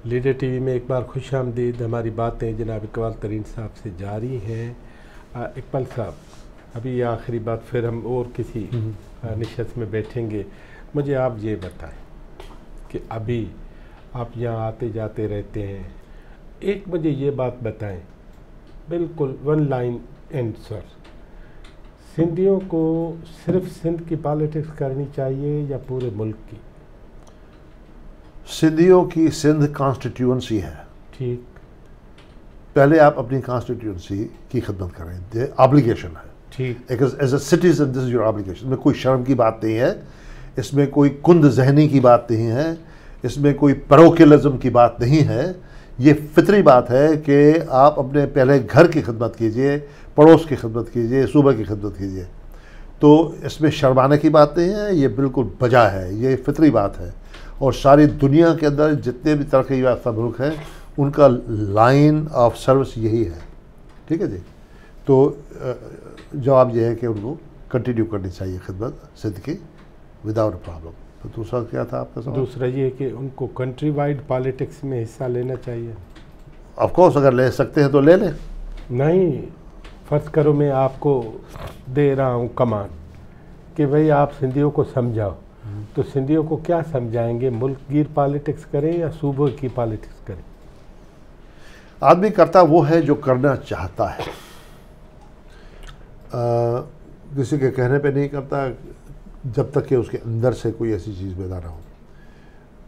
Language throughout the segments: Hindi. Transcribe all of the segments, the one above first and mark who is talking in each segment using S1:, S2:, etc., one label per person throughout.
S1: लीडर टीवी में एक बार खुशामदीद। हमारी बातें जनाब इकबाल तरीन साहब से जारी हैं। इकबाल साहब, अभी ये आखिरी बात, फिर हम और किसी निशस्त में बैठेंगे। मुझे आप ये बताएं कि अभी आप यहाँ आते जाते रहते हैं, एक मुझे ये बात बताएं, बिल्कुल वन लाइन आंसर, सिंधियों को सिर्फ सिंध की पॉलिटिक्स करनी चाहिए या पूरे मुल्क की?
S2: सिंधियों की सिंध कॉन्स्टिट्यूंसी है।
S1: ठीक,
S2: पहले आप अपनी कॉन्स्टिट्यूंसी की खिदमत करें, ये ऑब्लिगेशन है।
S1: ठीक,
S2: as a citizen this is your obligation. इसमें कोई शर्म की बात नहीं है, इसमें कोई कुंद जहनी की बात नहीं है, इसमें कोई पैरोकिलिज्म की बात नहीं है। ये फितरी बात है कि आप अपने पहले घर की खिदमत कीजिए, पड़ोस की खिदमत कीजिए, सूबे की खिदमत कीजिए। तो इसमें शर्माने की बात नहीं है, ये बिल्कुल बजा है, ये फितरी बात है। और सारी दुनिया के अंदर जितने भी तरक्की याफ्ता मुल्क हैं उनका लाइन ऑफ सर्विस यही है। ठीक है जी। तो जवाब यह है कि उनको कंटिन्यू करनी चाहिए खिदमत सिंध की विदाउट अ प्रॉब्लम। तो दूसरा क्या था आपका सवाल?
S1: दूसरा ये कि उनको कंट्री वाइड पॉलिटिक्स में हिस्सा लेना चाहिए।
S2: ऑफ कोर्स, अगर ले सकते हैं तो ले लें।
S1: नहीं, फ़र्ज़ करो मैं आपको दे रहा हूँ कमान कि भाई आप सिंधियों को समझाओ, तो सिंधियों को क्या समझाएंगे? मुल्क गिर पॉलिटिक्स करें या सूबे की पॉलिटिक्स करें?
S2: आदमी करता वो है जो करना चाहता है, किसी के कहने पे नहीं करता, जब तक कि उसके अंदर से कोई ऐसी चीज़ पैदा ना हो।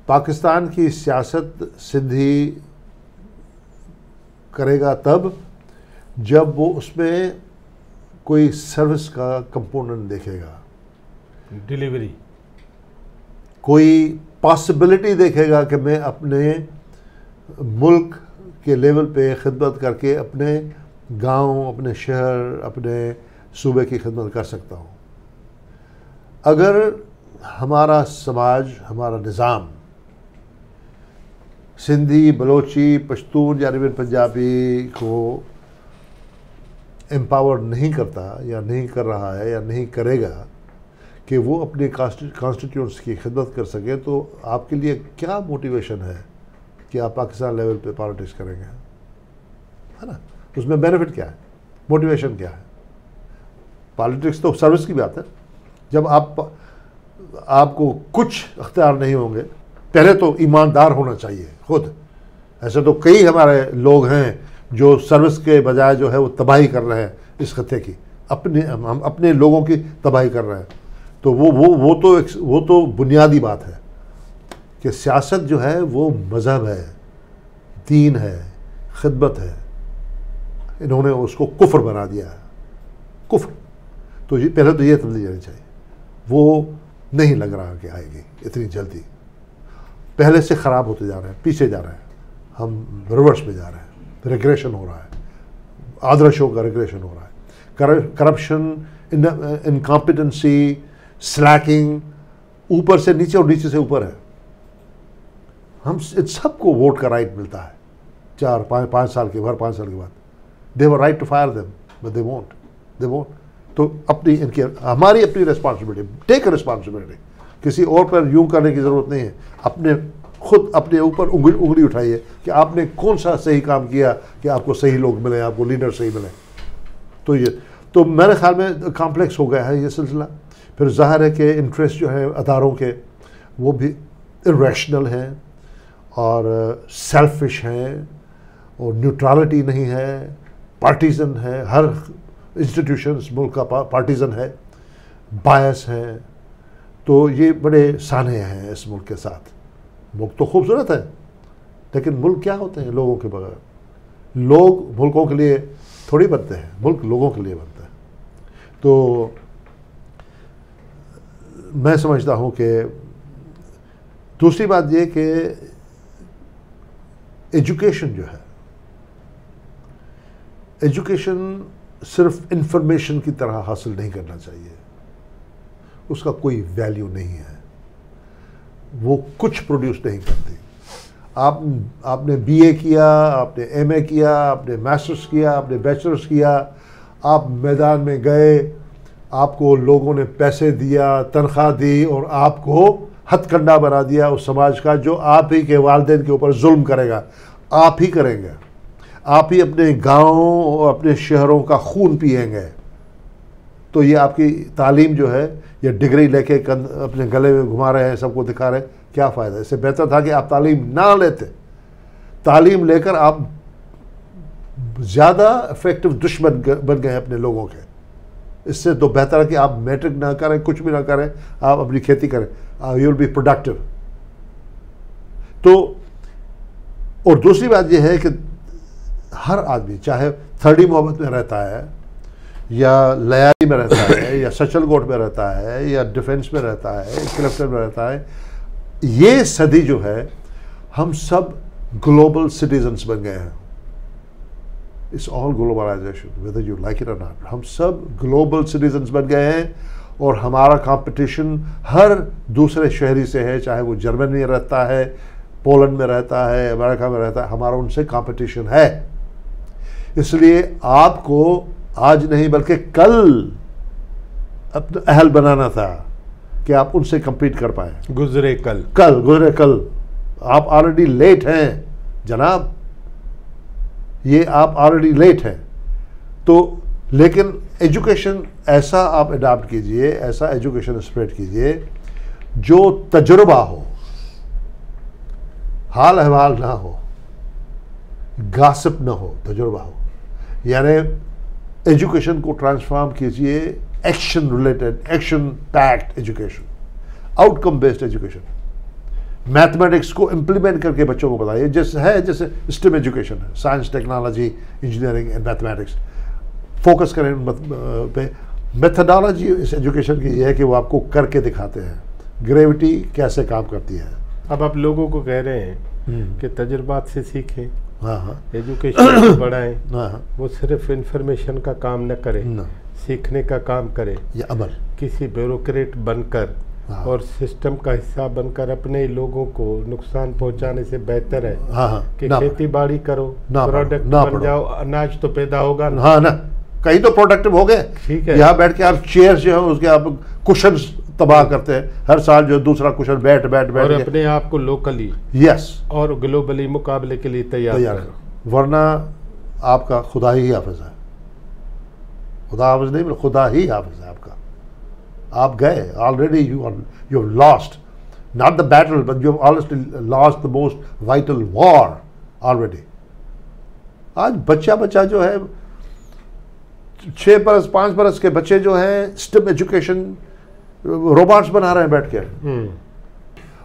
S2: पाकिस्तान की सियासत सिंधी करेगा तब जब वो उसमें कोई सर्विस का कंपोनेंट देखेगा,
S1: डिलीवरी,
S2: कोई पॉसिबिलिटी देखेगा कि मैं अपने मुल्क के लेवल पे खिदमत करके अपने गांव, अपने शहर, अपने सूबे की खिदमत कर सकता हूँ। अगर हमारा समाज, हमारा निज़ाम सिंधी, बलोची, पश्तून या इवन पंजाबी को एम्पावर नहीं करता या नहीं कर रहा है या नहीं करेगा कि वो अपने कॉन्स्टिट्यूंट्स की खिदमत कर सके, तो आपके लिए क्या मोटिवेशन है कि आप पाकिस्तान लेवल पे पॉलिटिक्स करेंगे? है ना? उसमें बेनिफिट क्या है, मोटिवेशन क्या है? पॉलिटिक्स तो सर्विस की बात है। जब आपको कुछ अख्तियार नहीं होंगे, पहले तो ईमानदार होना चाहिए खुद। ऐसे तो कई हमारे लोग हैं जो सर्विस के बजाय जो है वो तबाही कर रहे हैं इस खत्ते की, हम अपने लोगों की तबाही कर रहे हैं। तो वो तो बुनियादी बात है कि सियासत जो है वो मज़हब है, दीन है, खिदमत है। इन्होंने उसको कुफ्र बना दिया है, कुफ्र। तो ये पहले तो ये तब्दीली आनी चाहिए, वो नहीं लग रहा कि आएगी इतनी जल्दी। पहले से ख़राब होते जा रहे हैं, पीछे जा रहे हैं, हम रिवर्स में जा रहे हैं, रिग्रेशन हो रहा है, आदर्शों का रिग्रेशन हो रहा है। करप्शन, इनकॉम्पिटेंसी, स्लैकिंग ऊपर से नीचे और नीचे से ऊपर है। हम सबको वोट का राइट मिलता है 4-5 साल के, हर 5 साल के बाद। They were right to fire them but they won't. तो अपनी इनकी हमारी अपनी रिस्पॉन्सिबिलिटी, टेक रिस्पॉन्सिबिलिटी। किसी और पर यूं करने की ज़रूरत नहीं है। अपने खुद अपने ऊपर उंगली उठाइए कि आपने कौन सा सही काम किया कि आपको सही लोग मिले, आपको लीडर सही मिले। तो ये तो मेरे ख्याल में कॉम्प्लेक्स हो गया है ये सिलसिला। फिर ज़ाहिर है कि इंटरेस्ट जो है अदारों के वो भी इरेशनल हैं और सेल्फिश हैं और न्यूट्रलिटी नहीं है, पार्टीजन है। हर इंस्टीट्यूशंस मुल्क का पार्टीजन है, बायस हैं। तो ये बड़े साने हैं इस मुल्क के साथ। मुल्क तो खूबसूरत है, लेकिन मुल्क क्या होते हैं लोगों के बगैर? लोग मुल्कों के लिए थोड़ी बनते हैं, मुल्क लोगों के लिए बनता है। तो मैं समझता हूँ कि दूसरी बात ये कि एजुकेशन जो है, एजुकेशन सिर्फ इंफॉर्मेशन की तरह हासिल नहीं करना चाहिए, उसका कोई वैल्यू नहीं है, वो कुछ प्रोड्यूस नहीं करती। आपने बीए किया, आपने एमए किया, आपने मास्टर्स किया, आपने बैचलर्स किया, आप मैदान में गए, आपको लोगों ने पैसे दिया, तनख्वाह दी और आपको हथकंडा बना दिया उस समाज का जो आप ही के वालिदैन के ऊपर जुल्म करेगा, आप ही करेंगे, आप ही अपने गाँव और अपने शहरों का खून पिएंगे। तो ये आपकी तालीम जो है, ये डिग्री लेके अपने गले में घुमा रहे हैं, सबको दिखा रहे हैं, क्या फ़ायदा। इससे बेहतर था कि आप तालीम ना लेते। तालीम लेकर आप ज़्यादा इफेक्टिव दुश्मन बन गए अपने लोगों के। इससे तो बेहतर है कि आप मैट्रिक ना करें, कुछ भी ना करें, आप अपनी खेती करें, यू विल बी प्रोडक्टिव। तो और दूसरी बात यह है कि हर आदमी चाहे थर्डी मोहब्बत में रहता है या लयारी में रहता है या सचलगोट में रहता है या डिफेंस में रहता है, क्लिफ्टन में रहता है, ये सदी जो है हम सब ग्लोबल सिटीजन्स बन गए हैं। It's all globalization, whether you like it और नॉट। हम सब ग्लोबल सिटीजन्स बन गए हैं और हमारा कंपटीशन हर दूसरे शहरी से है, चाहे वो जर्मनी में रहता है, पोलैंड में रहता है, अमेरिका में रहता है, हमारा उनसे कंपटीशन है। इसलिए आपको आज नहीं बल्कि कल अपना अहल बनाना था कि आप उनसे compete कर पाए।
S1: गुजरे कल
S2: गुजरे कल। आप ऑलरेडी लेट हैं जनाब, ये आप ऑलरेडी लेट हैं। तो लेकिन एजुकेशन ऐसा आप अडॉप्ट कीजिए, ऐसा एजुकेशन स्प्रेड कीजिए जो तजुर्बा हो, हाल अहवाल ना हो, गासिप ना हो, तजुर्बा हो। यानी एजुकेशन को ट्रांसफॉर्म कीजिए action related, action packed education, outcome based education. Mathematics को इम्प्लीमेंट करके बच्चों को बताइए, जैसे स्टेम एजुकेशन है, science, technology, engineering and mathematics. Focus करें पे। मेथडोलॉजी इस एजुकेशन की ये है कि वो आपको करके दिखाते हैं ग्रेविटी कैसे काम करती है।
S1: अब आप लोगों को कह रहे हैं कि तजुर्बात से सीखें,
S2: हाँ,
S1: एजुकेशन को बढ़ाएं,
S2: हाँ,
S1: वो सिर्फ इंफॉर्मेशन का काम न करें, सीखने का काम करें,
S2: ये अमल।
S1: किसी ब्यूरोक्रेट बनकर और सिस्टम का हिस्सा बनकर अपने लोगों को नुकसान पहुंचाने से बेहतर है कि खेती बाड़ी करो, प्रोडक्ट बन जाओ, अनाज तो पैदा होगा ना।
S2: हाँ ना, कहीं तो प्रोडक्टिव हो गए।
S1: ठीक है,
S2: यहाँ बैठ के आप चेयर जो है उसके आप कुशन तबाह करते हैं, हर साल जो दूसरा कुशन बैठ
S1: और अपने आप को लोकली और ग्लोबली मुकाबले के लिए तैयार करो।
S2: वरना आपका खुदा ही हाफिज है, खुदा हाफिज नहीं, खुदा ही हाफिज है आपका। आप गए already, you lost not the battle but you already lost the most vital war already. आज बच्चा जो है 6 बरस 5 बरस के बच्चे जो हैं स्टेम एजुकेशन रोबोट्स बना रहे हैं बैठ के।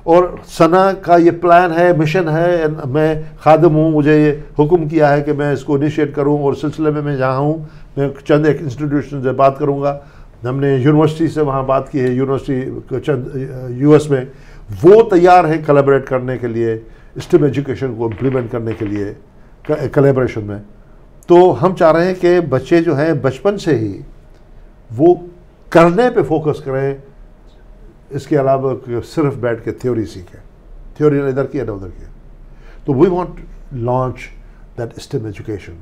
S2: और सना का ये प्लान है, मिशन है, मैं खादिम हूँ, मुझे ये हुक्म किया है कि मैं इसको इनिशिएट करूँ और सिलसिले में मैं जहाँ हूँ मैं चंद एक इंस्टीट्यूशन से बात करूँगा। हमने यूनिवर्सिटी से वहाँ बात की है, यूनिवर्सिटी चंद यूएस में, वो तैयार हैं कोलैबोरेट करने के लिए, स्टेम एजुकेशन को इम्प्लीमेंट करने के लिए कोलैबोरेशन में। तो हम चाह रहे हैं कि बच्चे जो हैं बचपन से ही वो करने पे फोकस करें, इसके अलावा सिर्फ बैठ के थ्योरी सीखें, थ्योरी ने इधर किया ना उधर किया। तो we want launch that STEM education,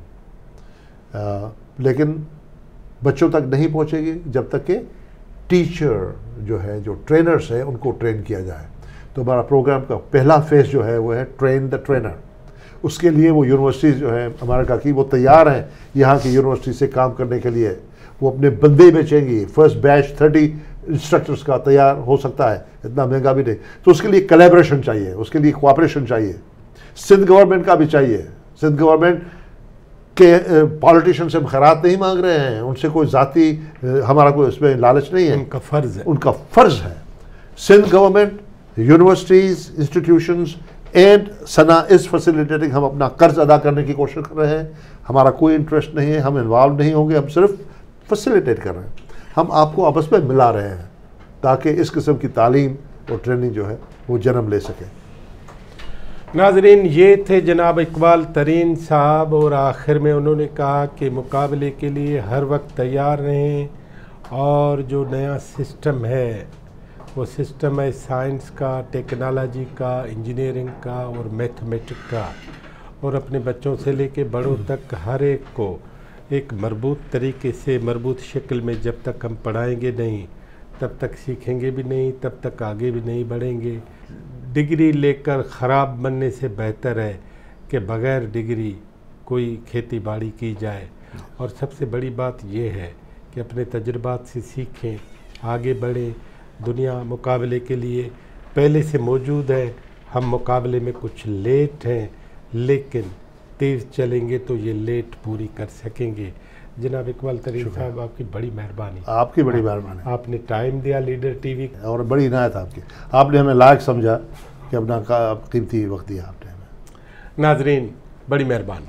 S2: लेकिन बच्चों तक नहीं पहुंचेगी जब तक कि टीचर जो है, जो ट्रेनर्स है, उनको ट्रेन किया जाए। तो हमारा प्रोग्राम का पहला फेज जो है वो है ट्रेन द ट्रेनर। उसके लिए वो यूनिवर्सिटीज़ जो है अमेरिका की, वो तैयार हैं यहाँ की यूनिवर्सिटी से काम करने के लिए। वो अपने बंदे बेचेंगी। फर्स्ट बैच 30 इंस्ट्रक्टर्स का तैयार हो सकता है, इतना महंगा भी नहीं। तो उसके लिए कोलैबोरेशन चाहिए, उसके लिए कोऑपरेशन चाहिए, सिंध गवर्नमेंट का भी चाहिए। सिंध गवर्नमेंट के पॉलिटिशियन से हम खैरात नहीं मांग रहे हैं, उनसे कोई ज़ाती हमारा कोई इसमें लालच नहीं है,
S1: उनका फ़र्ज़ है,
S2: उनका फ़र्ज़ है। Sindh government, universities, institutions and Sana is facilitating. हम अपना कर्ज अदा करने की कोशिश कर रहे हैं, हमारा कोई इंटरेस्ट नहीं है, हम इन्वॉल्व नहीं होंगे, हम सिर्फ फैसिलिटेट कर रहे हैं। हम आपको आपस में मिला रहे हैं ताकि इस किस्म की तालीम और ट्रेनिंग जो है वो जन्म ले सके।
S1: नाज़रीन, ये थे जनाब इकबाल तरीन साहब, और आखिर में उन्होंने कहा कि मुकाबले के लिए हर वक्त तैयार रहें, और जो नया सिस्टम है वो सिस्टम है साइंस का, टेक्नोलॉजी का, इंजीनियरिंग का और मैथमेटिक्स का। और अपने बच्चों से लेके बड़ों तक हर एक को एक मरबूत तरीके से, मरबूत शक्ल में जब तक हम पढ़ाएंगे नहीं, तब तक सीखेंगे भी नहीं, तब तक आगे भी नहीं बढ़ेंगे। डिग्री लेकर ख़राब बनने से बेहतर है कि बग़ैर डिग्री कोई खेती बाड़ी की जाए। और सबसे बड़ी बात यह है कि अपने तजुर्बात से सीखें, आगे बढ़ें। दुनिया मुकाबले के लिए पहले से मौजूद है, हम मुकाबले में कुछ लेट हैं, लेकिन तेज़ चलेंगे तो ये लेट पूरी कर सकेंगे। जनाब इकबाल तरीन साहब, आपकी बड़ी मेहरबानी।
S2: आपकी बड़ी मेहरबानी,
S1: आपने टाइम दिया लीडर टीवी
S2: और बड़ी इनायत आपकी, आपने हमें लायक समझा कि अपना कीमती वक्त दिया आपने हमें।
S1: नाजरीन, बड़ी मेहरबानी।